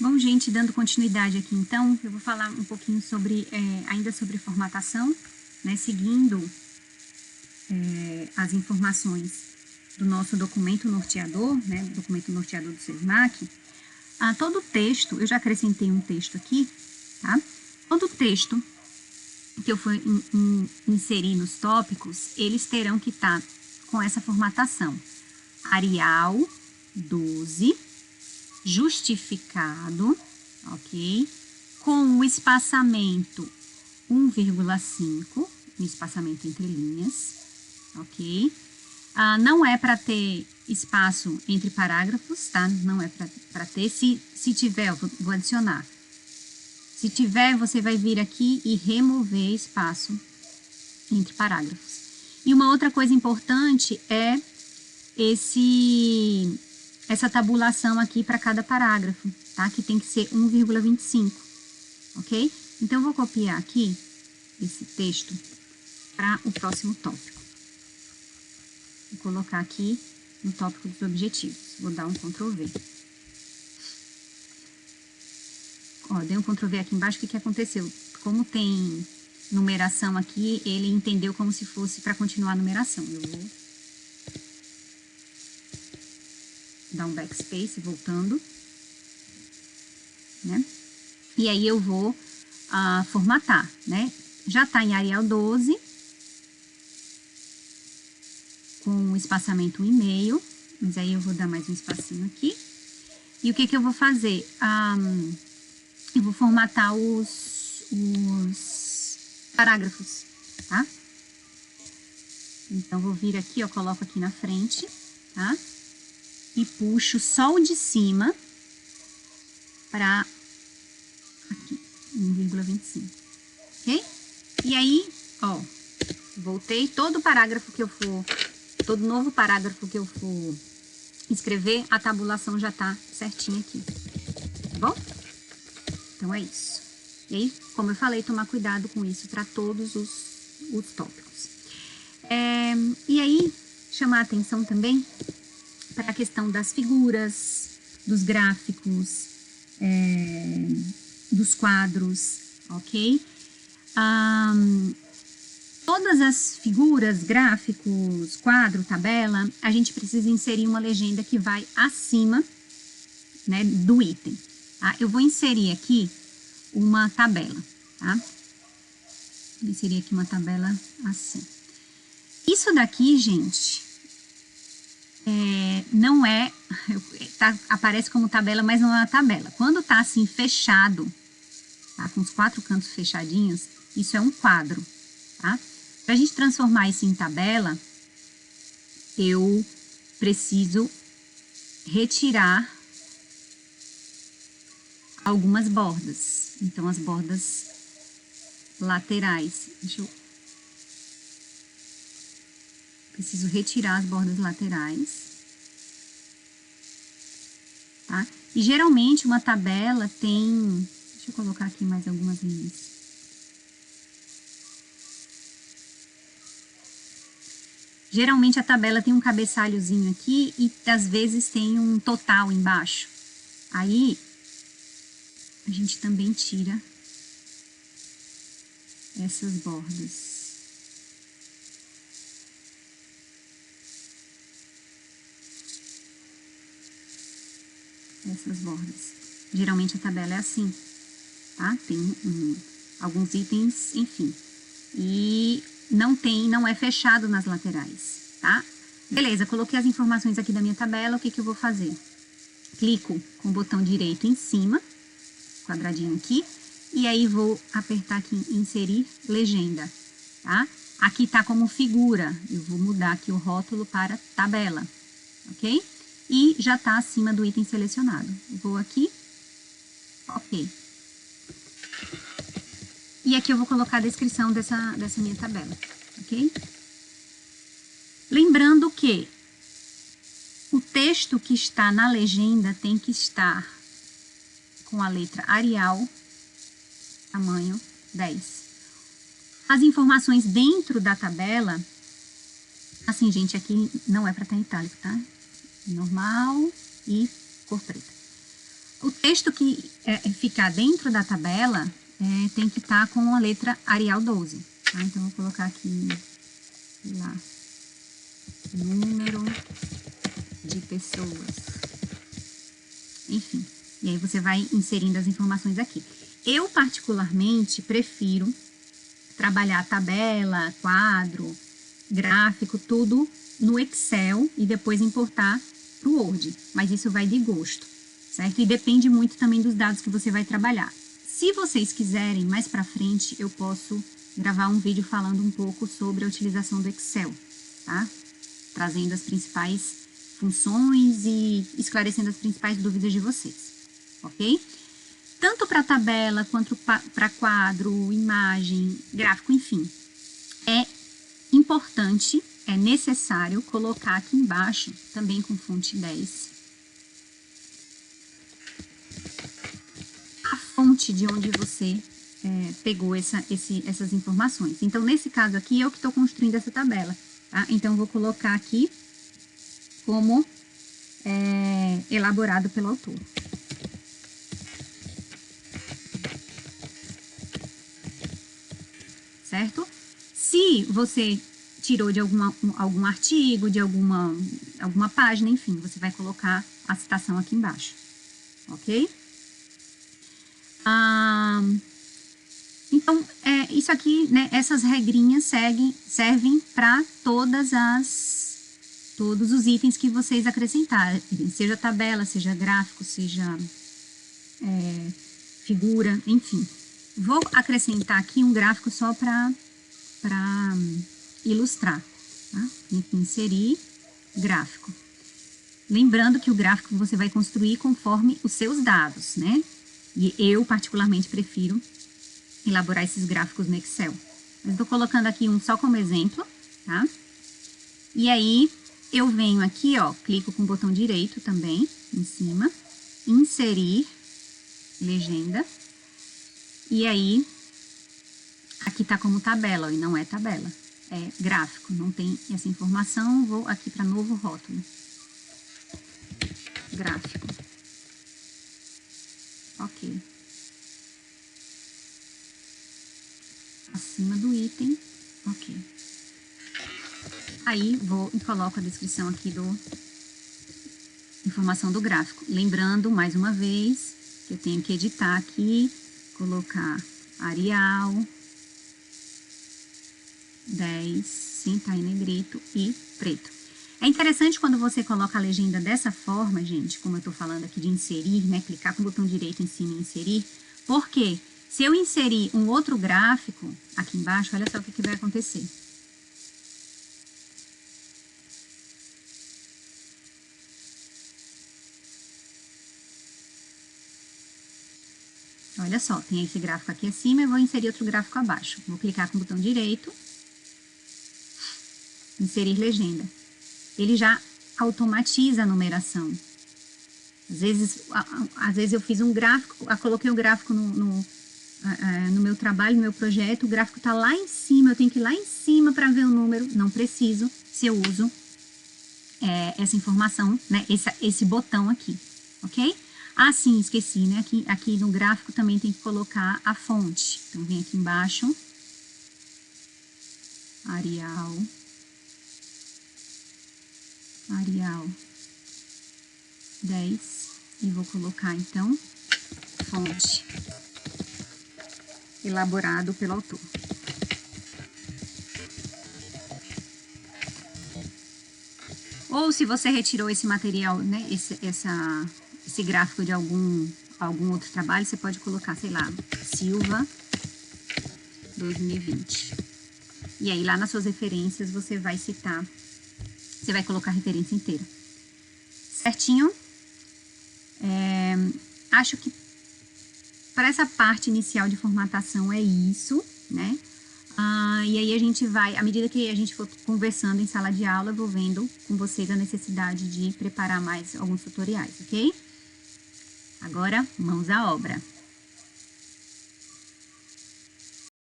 Bom, gente, dando continuidade aqui, então, eu vou falar um pouquinho sobre, ainda sobre formatação, né, seguindo as informações do nosso documento norteador, né, documento norteador do SESMAC. Todo texto, eu já acrescentei um texto aqui, tá? Todo texto que eu for inserir nos tópicos, eles terão que estar com essa formatação. Arial 12, justificado, ok? Com o espaçamento 1,5, um espaçamento entre linhas, ok? Não é para ter espaço entre parágrafos, tá? Não é para ter. Se tiver, eu vou adicionar. Se tiver, você vai vir aqui e remover espaço entre parágrafos. E uma outra coisa importante é essa tabulação aqui para cada parágrafo, tá? Que tem que ser 1,25, ok? Então, eu vou copiar aqui esse texto para o próximo tópico. Vou colocar aqui no tópico dos objetivos. Vou dar um Ctrl V. Ó, dei um Ctrl V aqui embaixo, o que aconteceu? Como tem numeração aqui, ele entendeu como se fosse para continuar a numeração. Eu vou dar um backspace, voltando, né? E aí eu vou formatar, né? Já tá em Arial 12, com espaçamento 1,5, mas aí eu vou dar mais um espacinho aqui. E o que eu vou fazer? Eu vou formatar os parágrafos, tá? Então, vou vir aqui, ó, coloco aqui na frente, tá? E puxo só o de cima para aqui, 1,25, ok? E aí, ó, voltei, todo parágrafo que eu for, todo novo parágrafo que eu for escrever, a tabulação já tá certinha aqui, tá bom? Então, é isso. E aí, como eu falei, tomar cuidado com isso para todos os tópicos. E aí, chamar a atenção também para a questão das figuras, dos gráficos, dos quadros, ok? Todas as figuras, gráficos, quadro, tabela, a gente precisa inserir uma legenda que vai acima, né, do item. Tá? Eu vou inserir aqui uma tabela, tá? Vou inserir aqui uma tabela assim. Isso daqui, gente, não é... aparece como tabela, mas não é uma tabela. Quando tá assim fechado, tá? Com os 4 cantos fechadinhos, isso é um quadro, tá? Pra gente transformar isso em tabela, eu preciso retirar algumas bordas. Então, as bordas laterais. Preciso retirar as bordas laterais. Tá? E geralmente uma tabela tem... Deixa eu colocar aqui mais algumas linhas. Geralmente a tabela tem um cabeçalhozinho aqui e às vezes tem um total embaixo. Aí a gente também tira essas bordas. Essas bordas. Geralmente a tabela é assim, tá? Tem alguns itens, enfim. E não é fechado nas laterais, tá? Beleza, coloquei as informações aqui da minha tabela, o que eu vou fazer? Clico com o botão direito em cima, quadradinho aqui, e aí vou apertar aqui em inserir legenda, tá? Aqui tá como figura, eu vou mudar aqui o rótulo para tabela, ok? E já tá acima do item selecionado. Vou aqui, ok. E aqui eu vou colocar a descrição dessa minha tabela, ok? Lembrando que o texto que está na legenda tem que estar com a letra Arial, tamanho 10. As informações dentro da tabela, assim, gente, aqui não é para estar em itálico, tá? Normal e cor preta. O texto que ficar dentro da tabela tem que estar com a letra Arial 12. Tá? Então, vou colocar aqui, sei lá, número de pessoas. Enfim, e aí você vai inserindo as informações aqui. Eu, particularmente, prefiro trabalhar tabela, quadro, gráfico, tudo no Excel e depois importar para o Word. Mas isso vai de gosto, certo? E depende muito também dos dados que você vai trabalhar. Se vocês quiserem, mais para frente, eu posso gravar um vídeo falando um pouco sobre a utilização do Excel, tá? Trazendo as principais funções e esclarecendo as principais dúvidas de vocês, ok? Tanto para tabela, quanto para quadro, imagem, gráfico, enfim. É importante, é necessário colocar aqui embaixo, também com fonte 10, a fonte de onde você pegou essas informações. Então, nesse caso aqui, eu que estou construindo essa tabela, tá? Então, vou colocar aqui como elaborado pelo autor. Certo? Se você tirou de algum artigo, de alguma página, enfim, você vai colocar a citação aqui embaixo, ok? Então, isso aqui, né, essas regrinhas servem para todos os itens que vocês acrescentarem, seja tabela, seja gráfico, seja figura, enfim. Vou acrescentar aqui um gráfico só para ilustrar, tá? Tem que inserir gráfico. Lembrando que o gráfico você vai construir conforme os seus dados, né? E eu, particularmente, prefiro elaborar esses gráficos no Excel. Mas estou colocando aqui um só como exemplo, tá? E aí, eu venho aqui, ó, clico com o botão direito também, em cima, inserir legenda. E aí, aqui tá como tabela, ó, e não é tabela, é gráfico, não tem essa informação. Vou aqui para novo rótulo. Gráfico. Ok. Acima do item, ok. Aí, vou e coloco a descrição aqui informação do gráfico. Lembrando, mais uma vez, que eu tenho que editar aqui, colocar Arial 10, sem estar em negrito e preto. É interessante quando você coloca a legenda dessa forma, gente, como eu tô falando aqui de inserir, né? Clicar com o botão direito em cima e inserir, porque se eu inserir um outro gráfico aqui embaixo, olha só o que vai acontecer. Olha só, tem esse gráfico aqui acima, eu vou inserir outro gráfico abaixo. Vou clicar com o botão direito, inserir legenda. Ele já automatiza a numeração. Às vezes eu fiz um gráfico, coloquei o gráfico no meu trabalho, no meu projeto, o gráfico está lá em cima, eu tenho que ir lá em cima para ver o número, não preciso, se eu uso essa informação, né, esse botão aqui, ok? Ah, sim, esqueci, né, aqui no gráfico também tem que colocar a fonte. Então, vem aqui embaixo, Arial 10, e vou colocar, então, fonte, elaborado pelo autor. Ou se você retirou esse material, né, esse gráfico de algum outro trabalho, você pode colocar, sei lá, Silva 2020. E aí, lá nas suas referências, você vai citar, você vai colocar a referência inteira. Certinho? Acho que para essa parte inicial de formatação é isso, né? E aí a gente vai, à medida que a gente for conversando em sala de aula, eu vou vendo com vocês a necessidade de preparar mais alguns tutoriais, ok? Agora, mãos à obra!